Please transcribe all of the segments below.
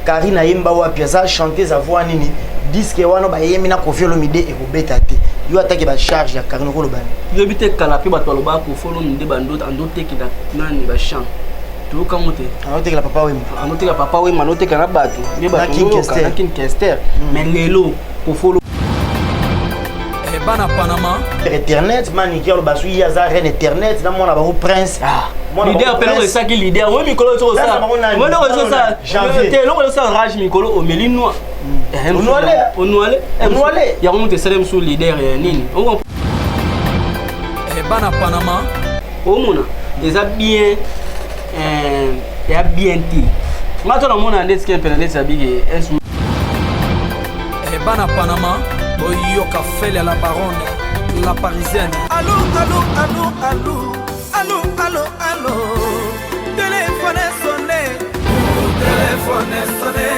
Karine Ayemba wapi aza chanteuse à voix nini disque wana ba yemi na Koffi Olomide e kobeta te yo attaque ba charge ya Karine ko lobani yo bité kalapi ba to loba Koffi Olomide bando andote ki da nani ba chant tu ka moté anote la papa wema anote la papa wema anote kana bato ye ba to kin kester mais lelo Koffi Olomide bana Panama Internet mani ki lo basu ya za reine Internet na mona ba prince leader pelo ça qui leader oui mikolo to ça moi le ça janvier le ça rage mikolo au melino onwale ya remonter selem sous leader nini bana Panama o mona déjà bien ya bien ti mato na mona ndetse qui peut ça big bana Panama Boyoka Fele la baronne, la parisienne. Allô, allô, allô, allô, allô, allô, allô. Téléphone est sonné, téléphone est sonné.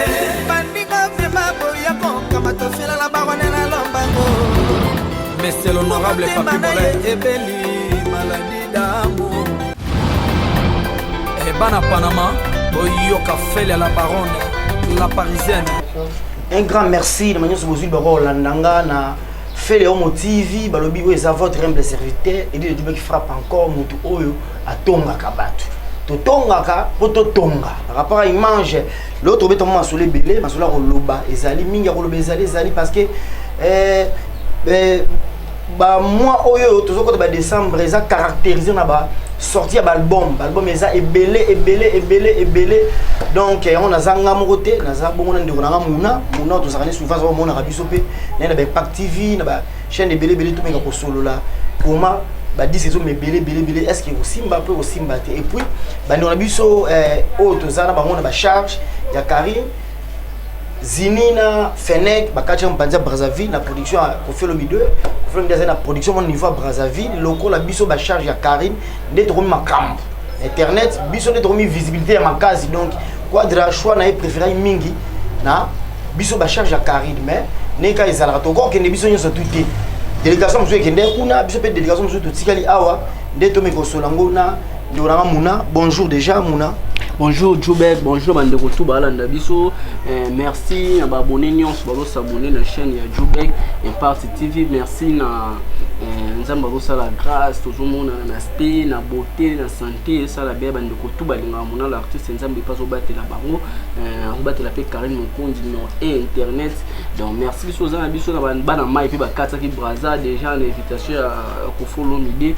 Bandika Fema Boyako, Kamato Fele la baronne la lombango. Mais c'est l'honorable Papi Bolé. Ebeli, maladie d'amour. Bana Panama, Boyoka Fele la baronne, la parisienne. Un grand merci de manière supposée baro landanga na fait les homo TV balobi o eza votre humble serviteur et dit qui frappe encore mutu oyo atonga kabatu to tonga ka poto tonga par rapport à image l'autre beto masole belé masola ko loba ezali mingi ko loba ezali parce que ba moi oyo toujours quand ba décembre eza caractérisé na ba sortir album eza ebele donc on a zanga mokote na za bongo na ndeko na muna to zakani souvent ça mona rabiso pe na ba Pack TV na ba chaîne ebele to meka ko solo la comment ba di saison ebele est-ce que osimba pe osimba te et puis ba ndeko na biso o to zana ba mona ba charge ya Karine Zinina Fenech bakacha mpanza Brazzaville na production Koffi Olomide Koffi Olomide na production mon niveau Brazzaville loko la biso ba charge ya Karine ndete komi makambo internet biso ndete komi visibilité ya makazi donc quadra choix na préféré mingi na biso ba charge ya Karine mais neka ezalaka to ko kende biso nyonso tuté délégation mzo kende kuna biso pe délégation mzo to tikali awa ndete me ko solango na ndoranga muna bonjour déjà muna. Bonjour Djoubek, bonjour Bandeko tout balanda biso. Merci à abonner nyons balo s'abonner la chaîne ya Djoubek Impact TV. Merci na nzamba ko sala grâce toujours mona na aspect na beauté na santé ça la bien Bandeko tout balinga mona l'artiste nzamba pas au battre la bango on battre la pe Karine Mokondi non et internet. Donc merci biso za biso na bana mai pe ba kataki Brazza déjà l'invitation à Koffi Olomide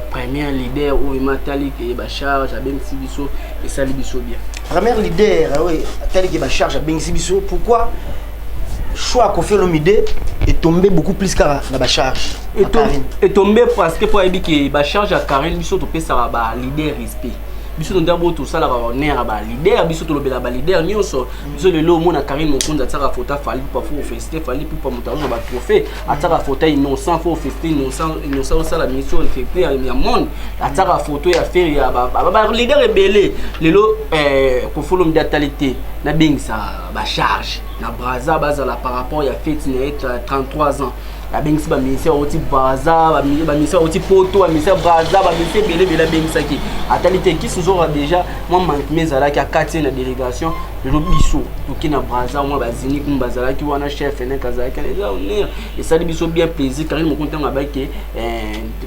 premier leader ou Matalik et ba charge à ben biso et ça biso bien. Premier leader oui tel que ba charge à ben biso pourquoi choix Koffi Olomide est tombé beaucoup plus qu'à la charge est tombé parce que pour dire que ba charge à Karine biso to pe ça ba leader respect biso to ndabo to sala ba honneur ba leader biso to lobela ba leader nyonso biso le lo mona Karine Mokonzi ataka photo fali pour fester fali pour monter ba trophée ataka photo innocent faut fester innocent sala mission effectuée ya monde ataka photo ya faire ya ba leader rebelle le lo Koffi Olomide talité na bingsa ba charge na Brazza bazala par rapport ya fête na 33 ans la bengsi ba ministère oti Brazza ba ministère oti Poto ba ministère Brazza ba ministère belé bengsa ki atalité qui sous déjà moi manque mes ala ki a 4 na délégation le biso to na Brazza moi ba zini kum bazala ki wana chef na kazala ki les honneur et ça biso bien plaisir car il me content ba ke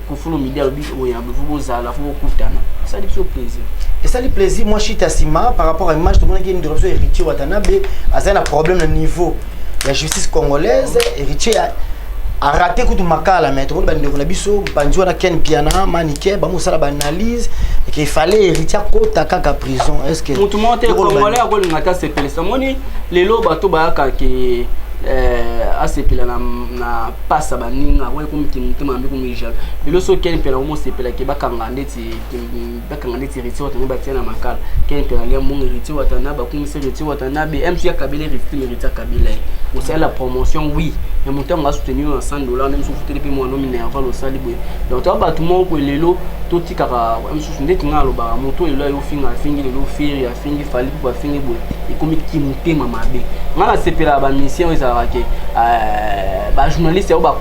Koffi Olomide bi oya vous zala faut kutana ça biso plaisir et ça le plaisir moi chita sima par rapport à image tout le monde qui une direction héritier Watanabe a un problème au niveau la justice congolaise héritier a raté tout makala mais tout le monde na biso banjo na ken piana manike ba musala ba analyse et qu'il fallait héritier kota kaka prison est-ce que tout le monde congolais a ko ngata se pelesa moni lelo bato ba ka ke asepela na pasa baninga wa ko mtima mbi ko mijal lelo so ken pela mo sepela ke bakanga ndeti héritier watana ba tiana makala ken pela lia mo héritier watana ba ko héritier watana be MC ya Kabila héritier Kabila vous savez la promotion oui mais mon temps on va soutenir à $100 même si vous faites depuis moi nominé avant le sali boy donc toi ba tout monde ko lelo to tikaka même si ndeti ngalo ba moto elo yo fingi lelo firi ya fingi fali pour fingi boy et comme ki mutema mabe ngala sepela ba mission ezarake ba journaliste ba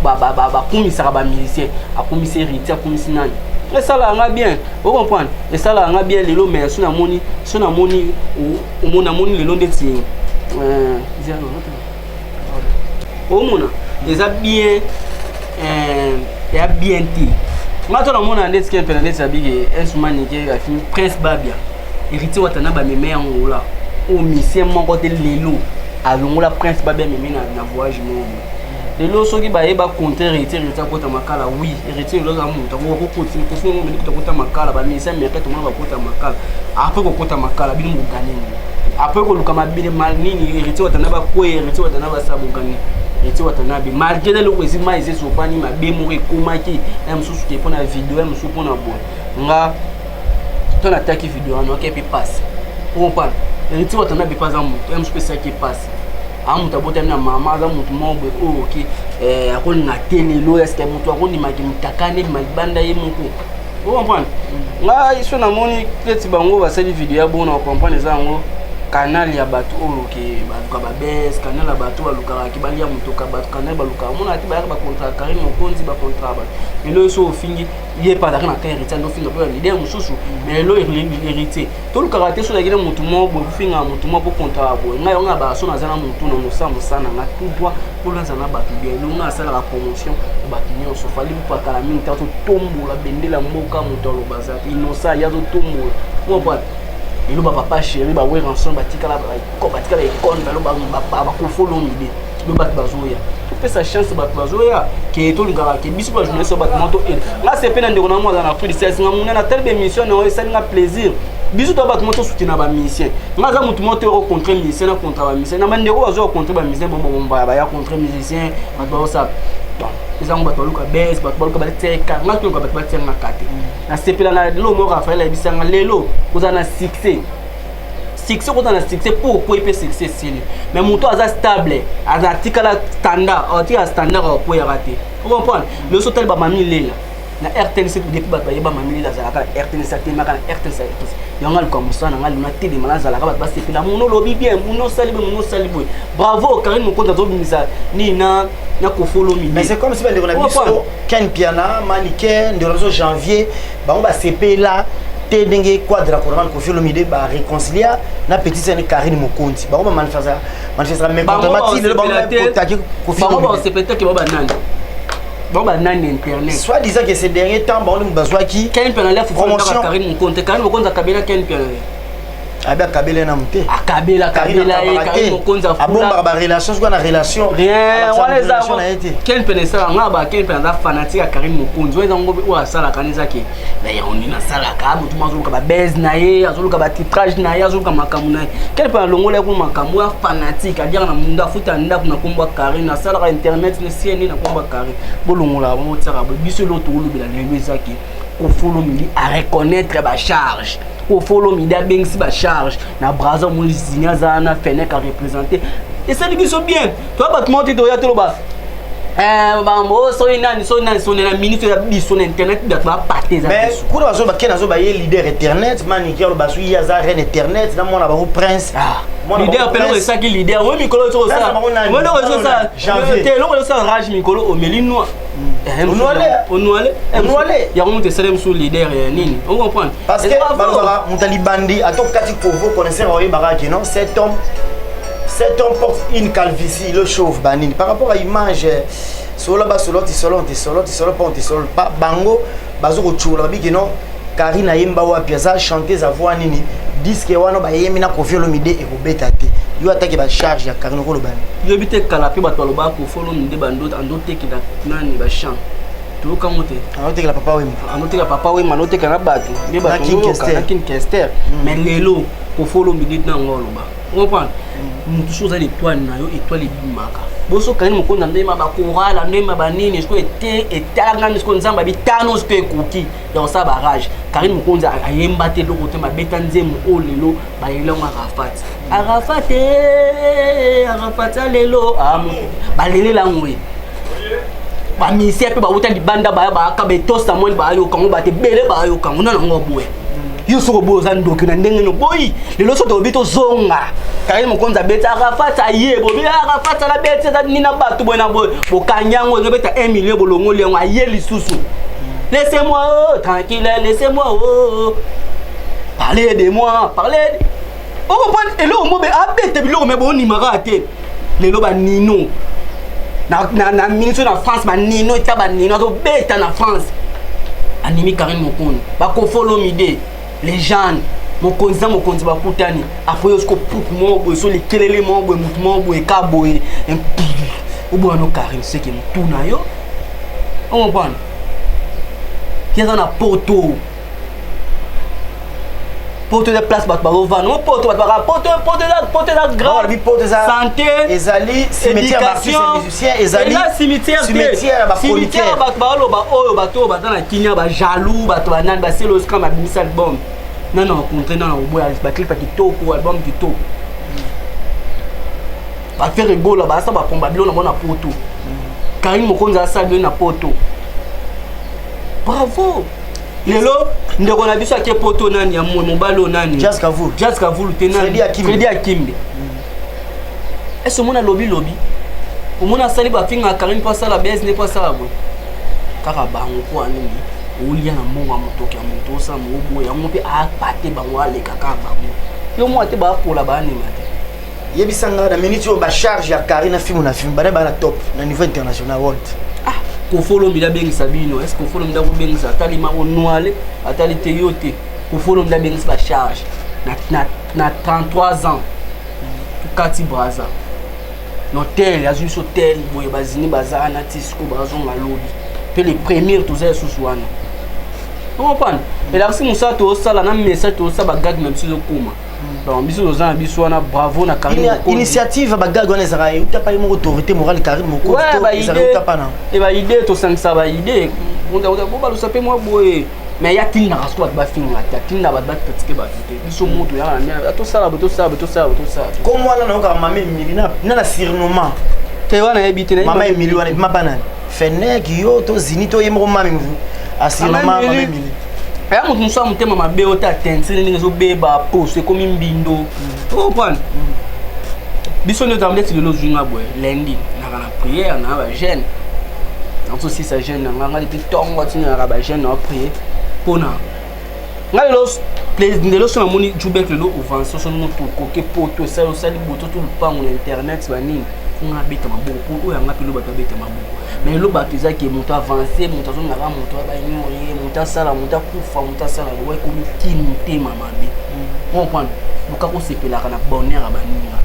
komisa ba musicien a komisa héritier a komisa nani Et ça là on bien. Vous comprenez? Et ça là on bien lelo mais sur na moni au mona moni lelo ndeti. Au mona les a bien et a bien ti. Maintenant on a ndeti qui peut ndeti abige esumani qui a film Prince Babia. Héritier watana ba meme en ngola. O mission mon côté lelo. Alongola Prince Babia meme na voyage mo. Lelo soki ba yeba compter héritier kota makala oui héritier loza muta ko continue ko fo mo kota makala ba mission meke to mo ba kota makala après ko kota makala bini mo ganeni après ko luka mabile mal nini héritier watana ba ko héritier watana ba sabo ganeni héritier watana bi malgré le ko ezima ese so pani ma be mo ko maki em susu ke pona vidéo em susu pona bo nga ton attaque vidéo no ke pi passe on parle héritier watana bi pas en muta em susu ça qui passe amuta bota na mama za mutu mombe OK akoni na tele lo est-ce que mutu akoni maki mutakane malibanda ye moko vous comprenez nga iso na moni kleti bango ba sali vidéo bona comprendre zango canal ya bato OK ba bes canal ya bato ba luka ki bali ya mutu ka bato canal ba luka mona ati ba contrat Karim Mokonzi ba contrat ba elo so fingi ye pas na ka héritier ndo finga pour leader mususu mais elo héritier to luka raté so la gina mutu mombo finga mutu mombo contrat bo nga yo nga ba so na zana mutu na musana na tout droit pour la zana ba bien lo nga sala la promotion ba kinyo so fali pa kala mingi tato tombo la bendela mboka mutu lo bazati inosa ya zo tombo mo pas ilo ba papa chéri ba we ranson ba tikala ba ko ba tikala ikon ba ko follow mi lo ba bazoya pe sa chance ba bazoya ke to ngara ke bisu ba journée so ba moto et là c'est peine ndeko na mo na plus de 16 nga na telle émission na o ça nga plaisir bisu to ba moto soutenir ba musicien nga za mutu moto au contre musicien na contre ba musicien na bandeko bazo contre ba musicien bon ba ya contre musicien ba ça bon ils ont battu le baisse battu le bateka nga to battu bateka na kate na sepela na lo mo Raphaël ebisanga lelo kozana succès kozana succès pour peut succès sili mais moto aza stable aza tikala standard tika standard pour y rater vous comprenez le sotel ba mami lela na RTNC depuis ba yeba mami lela za ka RTNC te maka RTNC yanga ko musana ngali na télé malaza la ka ba sepela mono lobi bien mono salibe bravo Karim Mokonzi zo bimisa ni na ko follow mi mais c'est comme si on a biso Ken Piana mannequin de janvier ba on ba sepela te dengue quadra corban ko follow mi de ba réconcilier na petit sene Karim Mokonzi ba on ba manifesta même automatique le ba ko taki ko follow ba c'est peut-être que ba nani bon ba nani internet soit disant que ces derniers temps ba on besoin qui Ken Piana la promotion Karim Mokonzi akabela Ken Piana Abia Kabila na mute. Kabila Karim Mokonzi a bomba ba relation quoi na relation. Rien, on les a. Quel penesa nga ba quel pensa fanatique à Karim Mokonzi. Oza ngo o asala kanisa ke. Mais on ina sala ka mutu mazuluka ba base na ye, azuluka ba titrage na ye, azuluka makamu na ye. Quel pensa longola ko makamu a fanatique a dire na munda futa nda na komba Karim na sala internet ne sieni na komba Karim. Bolongola mo tsara ba biso lo to lubila na yezaki. Ko follow mi à reconnaître ba charge. Au follow media bengsi ba charge na braza mo zinya za na feneka représenter et ça dit bien toi ba monter to ya to ba ba mo so ina na ministre ya biso na internet da ba partager mais ko ba zo ba kena zo ba ye leader internet mani ki ba su ya za reine internet na mona ba ko prince leader pelo ça qui leader oui mikolo to ça moi le ça janvier lo ça rage mikolo au melino Onouale ya remonter salem sur leader nini on comprend parce que balobara mutali bandi atokati kovo connaisseur oye baraki non cet homme porte une calvitie le chauve banini par rapport à image solo ba solo pas bango bazo ko chula biki non Karina yemba wa piaza chanter sa voix nini disque wana ba yemi na Koffi Olomide e kobeta te yo attaque ba charge ya Karina ko lobani yo bite kala pe ba to loba Koffi Olomide bando andote ki da nani ba chant to kamote anote la papa wema anote na bato be ba King Kester mais lelo Koffi Olomide na ngoloba on comprend mutu chose à l'étoile na yo étoile bimaka boso Karim Mokonzi ndema ba korala ndema ba nini sko etanga sko nzamba bitano sko ekoki ya sa barrage Karim Mokonzi ayemba te loko te mabeta nzemu olelo ba yelonga Arafat lelo ba lelela ngwe ba misia pe ba uta di banda ba ka betosa moni ba yo kango ba te bele ba yo kango na ngobwe yo soko boza ndoki na ndenge no boyi lelo so to bito zonga Karim Mokonzi beta Arafat aye bo bi Arafat la beta nina batu bona bo kanyango zo beta 1 million bolongo lengo aye lisusu laissez-moi, oh, tranquille, laissez-moi, oh. Parlez de moi, parlez. Oh, comprenez, et là, on m'a dit, on m'a dit, lelo ba Nino na ministre na France ba Nino eta ba Nino to beta na France animi Karine Mokonzi ba ko follow mide les gens mokonzi ba kutani après yosko pouku mo boy so le kelele mo boy mutu mo boy ka boy ubo no Karine c'est que mutu na yo on comprend kiza na Porte de place bat barova non porte de la grave santé ezali cimetière musicien ezali cimetière bat balo ba oyo bato batana kinya ba jaloux bato banani ba selo scam ba bimisa album non contre non boya ba clip kitoko album kitoko ba faire rigolo ba sa ba pomba bilo na bona poto Karine Mokonzi asa bilo na poto bravo lelo ndeko na biso ake poto nani ya mobalo nani Jazz Kavulu te nani Fredi Akimbe est-ce mona lobby omona sali ba finga Karine pas ça la baisse n'est pas ça la boy kaka bango ko anini olia na mbongo motoki ya moto sa mobo ya mope a pate bango ale kaka bango yo mo ate ba pola ba ni mate yebisanga na minute ba charge ya Karine na film bana ba na top na niveau international world ko follow mi da bengi sabino est-ce que follow mi da ko bengi sa tali ma onwale atali te yote ko follow mi da bengi ba charge na 33 ans Kati Braza l'hôtel ya juste hôtel boye bazini bazana tisco bazon ngalobi pe les premiers tous ces souswana on comprend et là si musa to sala na message to sa bagag même si okoma donc biso ozana biso wana bravo na Karine initiative bagag wana ezara uta pa mo autorité morale Karine Mokonzi to ezara uta pa na et ba idée to sangsa ba idée on da ba lo sape mo boye mais ya tinna rasko ba finga ta tinna ba petike ba fite biso moto ya na to sala to comme wana na ka mama Emilina na surnommant te wana ebite na mama Emili wana mabana fenek yo to zini to yemo mama mvu asirnommant mama Emili ya mutu musa mutema mabe ota tensile ndenge zo beba pose comme mbindo comprendre biso ne tambe ti lelo zwinga boy lundi na kana prière na ba jeune en tout si sa jeune na nga depuis tongo ti na ba jeune na prier pona nga lelo so na moni jubek lelo ovance so no to koke poto ça sali boto to lupango na internet banini nga beta maboko po oya nga pelo bato beta maboko mais le bato ezaki moto avancé moto zo na ba moto ba ignorer moto sala moto kufa moto sala ouais comme kinté mama be on comprend buka ko sepela kana bonheur abaninga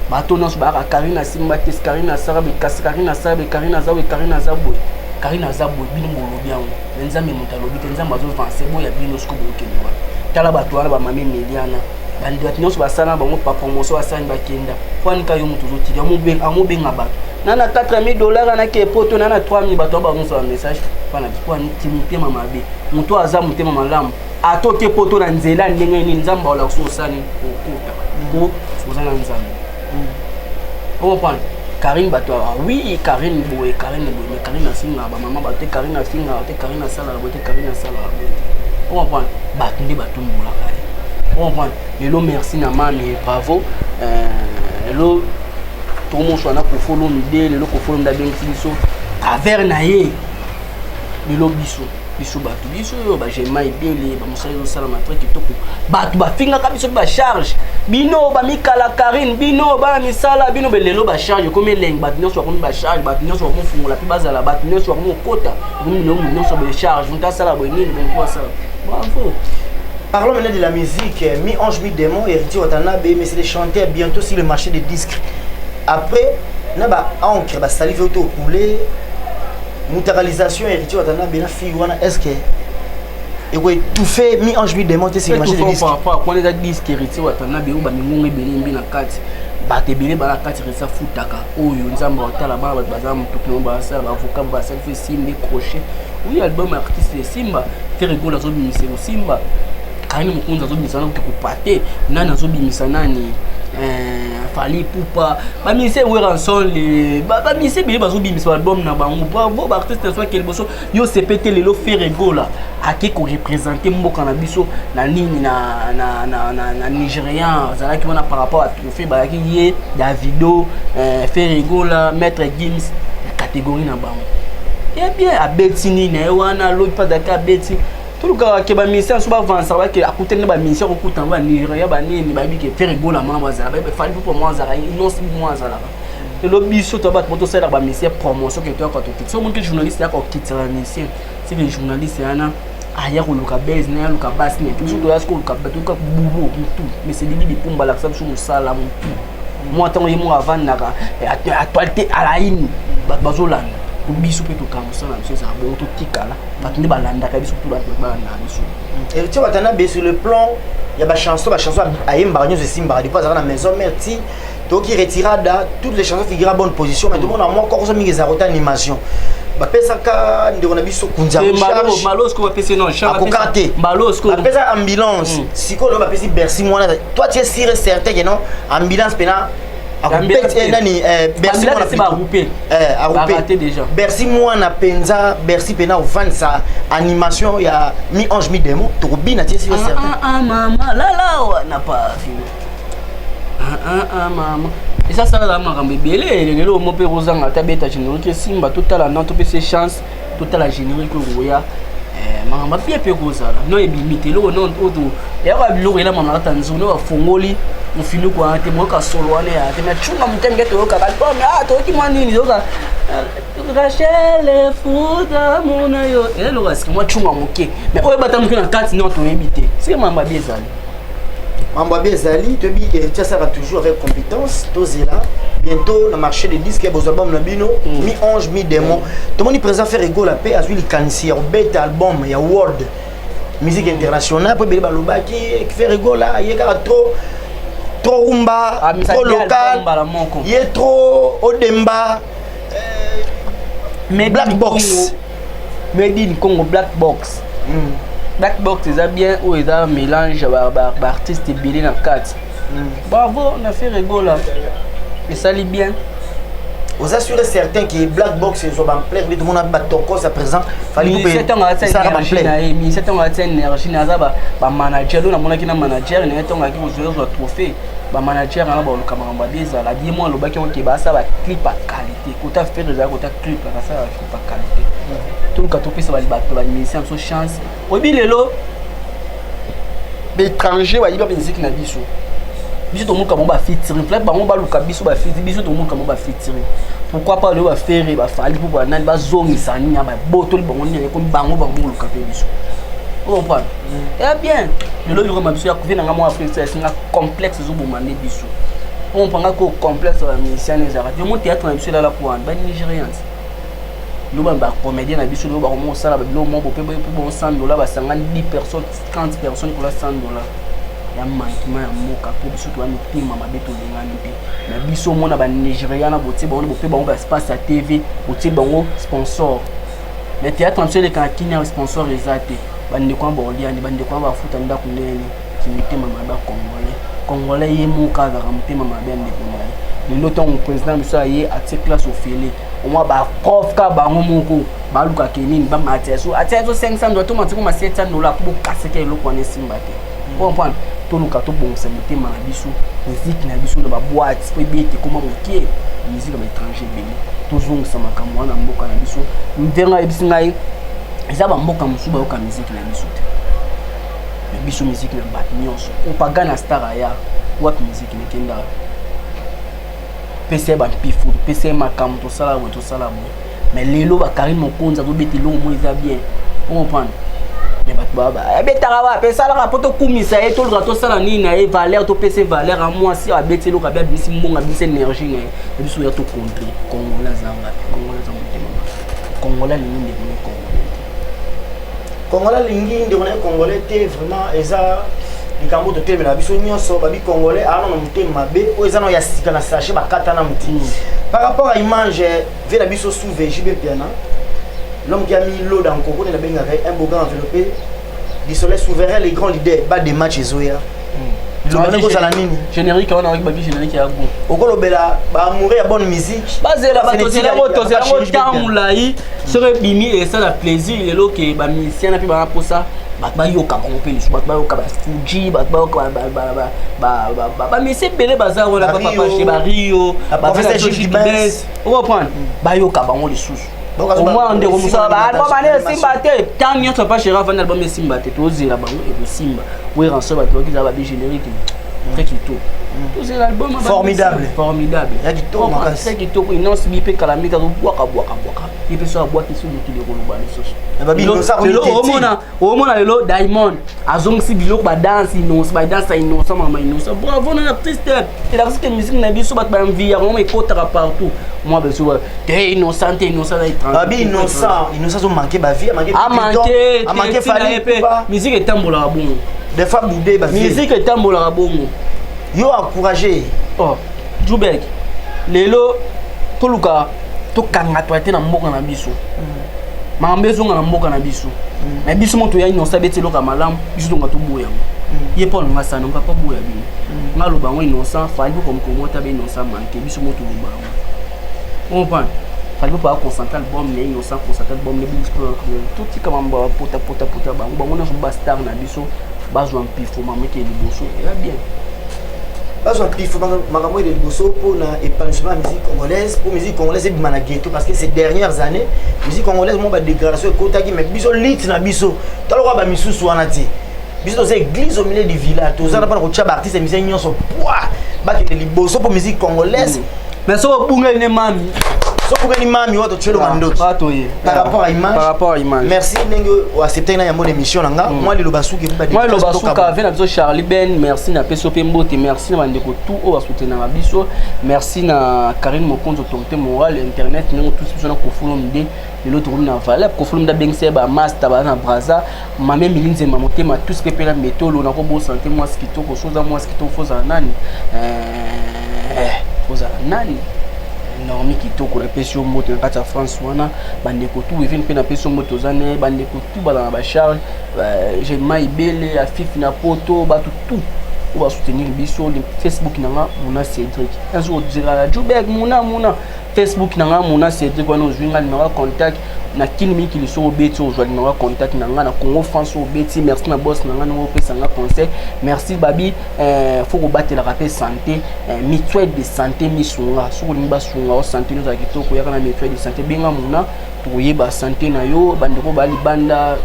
bato non ba ka Karine Simba tes Karine Sara be Karine Sara be Karine Zawe Karine Zabwe Karine Zabwe bino ngolobi yango nzambe moto lobi nzambe azo avancer boya bino sko bokelwa tala bato wana ba mame Mediana bandi bato nyonso basala bango pa promotion asani bakenda kwani kayo mutu zotika amobenga bato nana $4000 na ke poto nana 3000 bato bangonso ba message pana kwani timutema mabe mutu aza mutema malamu atoke poto na nzela ndenge ni nzamba wala kusosani okuta ko ozana nzambe on prend Karine bato oui Karine boye mais Karine asinga ba mama bato Karine asinga te Karine asala la bote Karine asala la bote on prend bato ndi bato mbula kale on prend lelo merci na mami bravo lelo tout le monde soit là pour follow l'idée lelo ko follow nda bengi biso travers na ye lelo biso bato biso ba jema ibele ba musala sala matre kitoko bato ba finga ka biso ba charge bino ba mikala Karine bino ba misala bino belelo ba charge comme leng bato nyonso ko ba charge bato nyonso ko fungola pi bazala bato nyonso ko kota bino nyonso ba charge nta sala bo nini bon ça bravo. Parlons maintenant de la musique. Mi-ange, mi-démon, Héritier Watanabe, mais c'est des chanteurs bientôt sur le marché des disques. Après, on a encre, salive auto-coulé, mutualisation, Héritier Watanabe, est-ce que tout fait mi-ange, mi-démon, sur le marché des disques? Par rapport à des disques, Héritier Watanabe, on a mis un carte. Batebele bala kati resa futaka oyo nzamba otala baba bazamu tukino basa avocat basa fait simba crochet oui album artiste Simba te rigola zo bimisa Simba Karine Mokonzi zo bimisa na ko pate nana zo bimisa nani fali pupa ba mise weranson le ba mise bele bazo bimisa album na bango bravo ba artiste soit quel bosso yo CPT lelo fait rigola ake ko représenter mboka na biso na nini na Nigérian zala ki wana par rapport à trophée ba ki ye Davido fait rigola maître Gims catégorie na bango Eh bien, à Bettini, Newana, l'autre pas d'accord à Bettini. Tout le cas, qui est mission, soit avancer, qui a coûté une mission, au coût en va ni rien, ni qui fait rigolo à moi, ça va faire pour moi, ça va, non, c'est moi, ça va. Et le biseau, tu vas te faire la mission promotion que tu as quand tu quittes. Si on journaliste, là, quand tu quittes la mission, c'est que les journalistes, ailleurs où le cabez, le cabas, tout ce que tu as, tout le boulot, tout. Mais c'est l'idée de pomba, la femme sur le salam, tout. Moi, tant que moi avant, à toiletter à la ligne, bazolan. Biso peut tout comme ça, ça a bon tout ticala. Maintenant, balanda, biso tout la et tu vois, sur le plan, il y a ma chanson à Yembarnios et Simba, il passe à la maison, merci. Donc il retira toutes les chansons figurent à bonne position, mais tout le monde a moins encore mis les arrêtés d'animation. Bapesaka ndona biso kunza charge Malosco bapesi non charge akokate Malosco bapesa ambulance siko lo bapesi Bercy moi toi tu es sûr et certain que non ambulance pena akopete nani Bercy moi c'est pas groupé raté déjà Bercy moi na penza Bercy pena au fan sa animation ya mi ange mi démon turbine tu es sûr et certain maman là n'a pas fini maman. Et ça la maman belé le mo pe rozanga tabeta générique simba total la non to pc chance total la générique roya maman bien pe rozala non ebimité lo non auto ya ba bilo ela maman tanzuna wa fongoli mo finu ko ate mo ka solo ale ya te na chunga mtembe to ka ba to ki manini zo ka Rachel fuda mona yo et le reste moi chunga moke mais o bata mo na 4 non to ebité c'est maman bien zali Mambabi Zali, tu ça va toujours avec compétence, tosé là. Bientôt, le marché des disques, il y a des albums, mi ange, mi démon. Tout le monde présente faire rigolo la paix, à celui qui il y a bête album, il y a world, musique internationale, puis il y a qui fait rigolo là, il y a trop rumba, trop local, il y a trop odemba, black box. Made in Congo, black box. Black box c'est bien où il y a un mélange d'artistes bilés dans 4. Bravo, on a fait rigolo. Et ça lit bien. Vous assurez certains que Black Box est en plein, tout le monde a battu ton corps à présent. Fallait couper ça en plein. Mais c'est un énergie, un manager, on a un manager, il y a un trophée. Le manager, il y a un camarade, la dis-moi, le bac qui va ça va clip à qualité. Quand tu as fait déjà, quand tu as clip, ça va clip à qualité. Tout le monde ça va battre la mission, sans chance. Au bout de l'eau, l'étranger va y avoir une musique dans biso. Biso tout le monde va featuring. Flip ba on va luka biso ba featuring. Biso tout le monde va featuring. Pourquoi pas le va faire va faire pour ba nan ba zongi sani ya ba botol ba on y comme bango ba mo luka pe biso. On comprend. Eh bien, le lo yoro ma biso ya ko vena ngamo Afrique c'est un complexe zo bomane biso. On prend ko complexe la mission les arabes. Le monde théâtre na biso là pour ba nigériens. Nous sommes comédiens, nous sommes $100, nous sommes $100, 10 personnes, 30 personnes pour $100. Il y a un manquement, pour ceux qui ont été mais nous sommes des Nigériens, nous sommes espace à TV, nous sommes sponsors. Mais théâtre, nous sommes des sponsors, nous sommes des Congolais, nous sommes président de la classe au filet. On va prof ka bango moko ba luka kenini ba mateso ateso $500 to matiko ma $700 pour casser ke lokwa ne simba te. Comprendre to luka to bon ça meté ma biso musique na biso na ba boîte pe bete comment mokie musique na étranger beni to zonga sama kamwa na mboka na biso ndenga ebisi ngai eza ba mboka musu ba yoka musique na biso te. Mais biso musique na ba nyonso o pagana star ya what musique ne kenda PC ba pifu PC makam to sala mais lelo ba Karim Mokonza to beti lo mo eza bien on comprend mais bat baba e betara ba pe sala poto kumisa e to lo to sala ni na e valeur to PC valeur à moi si a beti lo ka ba bisi mbonga bisi énergie ne e biso ya to contre Congolais zanga Congolais lingi de Congolais lingi de Congolais te vraiment eza likambo to temela biso nyonso ba bi Congolais ana na mutema mabe o eza no ya sika na sachet ba kata na muti par rapport à image vela biso sous VJ bien l'homme qui a mis l'eau dans Congo na benga un beau grand enveloppé du soleil souverain les grands leaders ba de match ezoya générique on a avec babi générique ya go okolobela ba mourir ya bonne musique bazela ba tozela mo tamulai serait bimi et ça la plaisir le lo ke ba musicien na pi ba posa ba yoka bango pe lisu ba yoka ba Fuji ba yoka ba mese belé bazar wala papa chez ba Rio ba professeur Gilbert on va prendre ba yoka bango lisu au moins ndeko musala ba bane simba te tant nyonso pas chéra van album simba te tozela bango et simba oui ranso ba to ki za ba bi générique très kito c'est l'album formidable ya kito makasi kito ino sibipe kalamika zo bwaka il peut so boîte sur le kilo ko ba so ba bi no sa o mona lelo Diamond azong si biloko ba dance innocent ba dance innocent mama innocent bravo na artiste et la musique musique na biso ba envie ya mo ekotaka partout moi ben souvent t'es innocent ba bi innocent zo manquer ba vie manquer fallait musique etambola bongo des fois boudé ba vie musique etambola bongo yo encourager oh Joubek lelo toluka tokanga toate na mboka na biso mambezo na mboka na biso na biso moto ya innocent beti loka malamu biso tonga to boya ye Paul Ngasana nga pa boya bi ngalo bango innocent fali ko mkomota be innocent manke biso moto loba on pan fali pas concentrer album ne innocent concentrer album ne biso tout ti kama mba pota bango na ba star na biso bazwa mpifo mameke liboso ya bien parce que il faut makambo de bosso pour na épanouissement musique congolaise et bimana ghetto parce que ces dernières années musique congolaise mo ba déclaration kotaki mais biso lit na biso taloka ba misusu wana ti biso c'est église au milieu du village tozana pas ko tchaba artiste musicien nyonso poa ba ke li bosso pour musique congolaise mais so bunga ne mami Sokugani mami wato chelo mandoki par rapport à image merci nengo o accepter na yambo émission nanga moi le basuki moi le basuka avec na biso Charlie Ben merci na peso pembote merci na bandeko tout o basoutenir na biso merci na Karine Mokonzo tonté moral internet nengo tout biso na kofulomde le l'autre na valable kofulomda bengse ba master ba na braza mame milinze mamotema tout ce que pela métolo na ko bo santé moi ce qui to ko soza moi ce qui to foza nani foza nani normi kitoko na pesio moto na kata France wana bandeko tout even pe na pesio moto zane bandeko tout bala na ba Charles j'ai maibele afif na poto ba tout on va soutenir biso le Facebook nanga mona Cédric un jour dira Joubek mona Facebook nanga mona Cédric wana ozwinga numéro contact na kinimi ki liso obeti ozwa numéro contact nanga na Congo France obeti merci na boss nanga no pesa nga conseil merci babi faut ko batela rapé santé mutuelle de santé misunga so ko limba sunga o santé no za kitoko yaka na mutuelle de santé benga mona to yeba santé na yo bandeko bali banda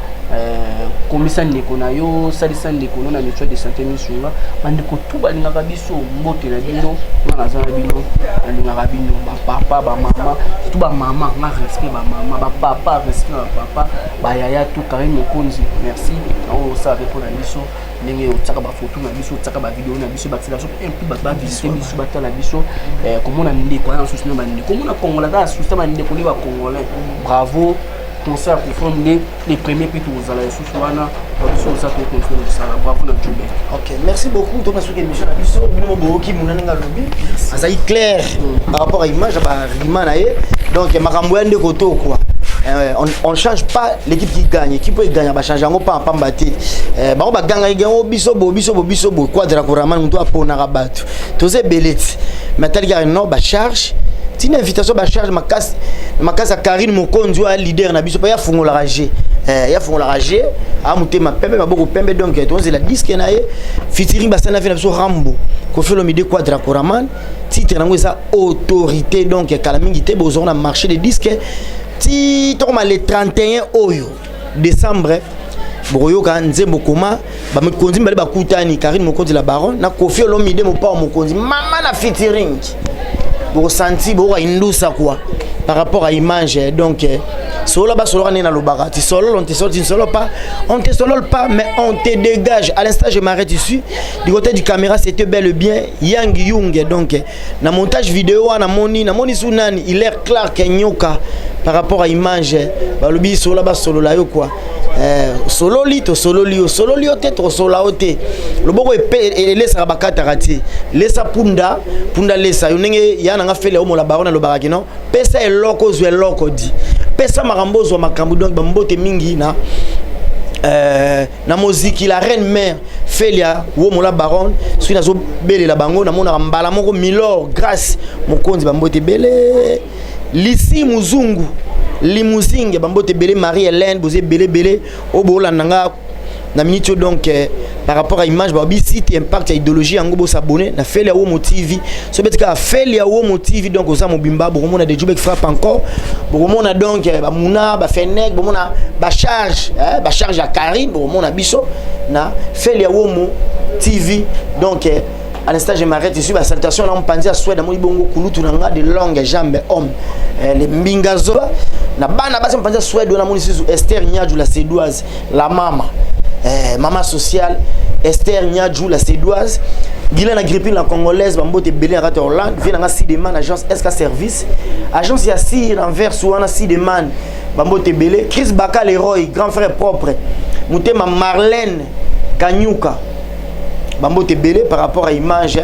komisa ndeko na yo salisa ndeko na mutuelle de santé misunga bandeko tout balingaka biso mbote na bino na za bino balingaka bino ba papa ba mama tout ba mama na respect ba mama ba papa respect ba papa ba yaya tout Karine Mokonzi merci on ça répond à biso ndenge otaka ba photo na biso otaka ba vidéo na biso batila so un peu ba visiter biso batala biso comment na ndeko na soutenir ba ndeko comment na Congolais na soutenir ba ndeko les ba Congolais bravo concert pour former les premiers puis tous à la Souswana pour ça pour construire ça bravo notre Joubek. OK, merci beaucoup Thomas sur émission na biso bino boki munanga lobi azai clair par rapport à image ba rimanaye donc makambo ya ndeko to quoi on change pas l'équipe qui gagne l'équipe peut gagner ba changer ngo pa pamba te ba ba ganga ngo biso bo quadra koraman muto apona rabatu toze beleti matali no ba charge une invitation ba charge makasa Karine Mokonzi wa leader na biso pa ya fungola rage ya fungola rage a mutema pembe maboko pembe donc tonze la disque na ye featuring basana na biso Rambo ko fait le midi quadra koraman titre nango ça autorité donc kala mingi te bozona marché des disques ti toma le 31 oyo décembre boyoka nzembo koma ba Mokonzi mbale bakutani Karine Mokonzi la baron na Kofi Olomide mo pa Mokonzi mama na featuring pour sentir pour indusa quoi par rapport à image donc solo ba solo na lobara ti solo on te solo pas mais on te dégage à l'instant je m'arrête ici du côté du caméra c'était bel et bien Yang Young donc na montage vidéo na moni sunani il est clair kenyoka par rapport à image ba lobi solo ba solo la yo quoi solo li tête solo ote loboko e lesa bakata rati lesa punda lesa yonenge yana nga fele o mola barona lobaka kino pesa eloko zwe eloko di pesa makambozo makambu donc bambote mingi na moziki la reine mère Felia wo mola baron sui nazo bele la bango na mona mbala moko Milor grâce Mokonzi bambote bele lisi muzungu limuzinge bambote belé Marie Hélène bozé belé obola nanga na minute donc par rapport à image ba bi site impact ya idéologie yango bo s'abonner na Feli ya Womo TV so betika Feli ya Womo TV donc oza mobimba bo mona de Djoubek frappe encore bo mona donc ba Mouna ba Fennek bo mona ba charge à Karim bo mona biso na Feli ya Womo TV donc à l'instant je m'arrête ici ba salutation là on pense à Suède mon bongo kulutu nanga de longues jambes hommes les mbingazo na bana basi on pense à Suède on a mon ici Esther Niadjou la Sédoise la maman maman sociale Esther Niadjou la Sédoise Guylaine Agrippine la congolaise bambote belé à Hollande vient dans Sideman agence SK service agence ya Sir envers Souana Sideman bambote belé Chris Baka Leroy grand frère propre Moutema Marlène Kanyuka bambote belé par rapport à image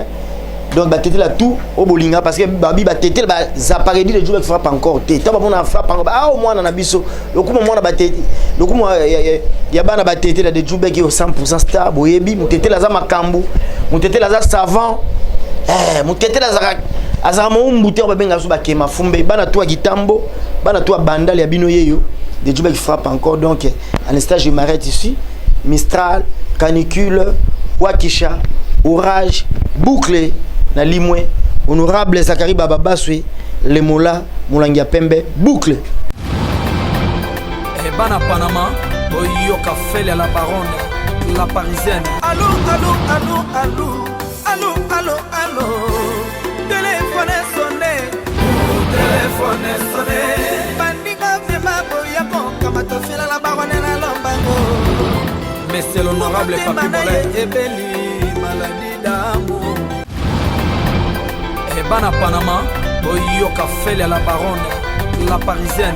donc batete la tout au bolinga parce que babi batete ba zaparedi le Djoubek frappe encore té ta ba mona frappe encore ah au moins na biso lokuma mona batete lokuma ya bana batete la de Djoubek au 100% star boyebi mutete la za makambu mutete la za savant mutete la za azama umbuté ba benga so ba kema fumbe bana to gitambo bana to bandal ya bino yeyo de Djoubek frappe encore donc à l'instant je m'arrête ici Mistral canicule Wakisha orage bouclé na limwe honorable Zakari Baba Baswe le mola Moulangia Pembe boucle et bana Panama Boyoka Feli à la baronne la parisienne allô allô allô allô allô allô allô téléphone sonné bandinga vema boyako kama tofela la baronne na lombango mais c'est l'honorable Papi Bolé ebeli maladie d'amour et bana Panama Boyoka Feli à la baronne la parisienne